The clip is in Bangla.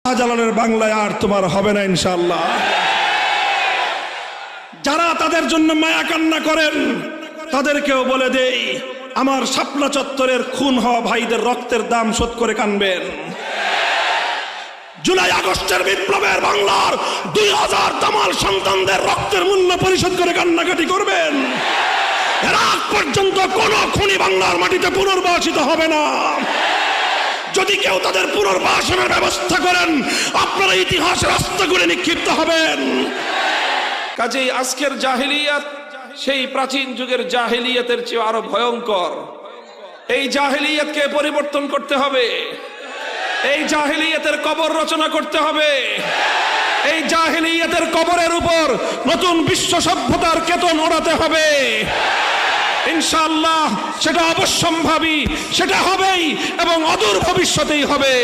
শাহজালালের বাংলায় আর তোমার হবে না ইনশাআল্লাহ। যারা তাদের জন্য মায়া কান্না করেন তাদেরকেও বলে দেই, আমার শাপলা চত্বরের খুন হওয়া ভাইদের রক্তের দাম শোধ করে কানবেন। জুলাই আগস্টের বিপ্লবের বাংলার 2000 দামাল সন্তানদের রক্তের মূল্য পরিশোধ করে কান্নাকাটি করবেন। এর আগ পর্যন্ত কোন খুনি বাংলার মাটিতে পুনর্বাসিত হবে না। যদি কেউ তাদের পুনর্বাসনের ব্যবস্থা করেন, আপনারা ইতিহাসের আস্তাকুলে নিক্ষিপ্ত হবেন। কাজেই আজকের জাহেলিয়াত সেই প্রাচীন যুগের জাহেলিয়াতের চেয়ে আরো ভয়ঙ্কর। এই জাহেলিয়াতকে পরিবর্তন করতে হবে। এই জাহেলিয়াতের কবর রচনা করতে হবে। এই জাহেলিয়াতের কবরের উপর নতুন বিশ্ব সভ্যতার কেতন ওড়াতে হবে। ইনশাআল্লাহ সেটা অবশ্যম্ভাবী, সেটা হবেই এবং অদূর ভবিষ্যতেই হবে।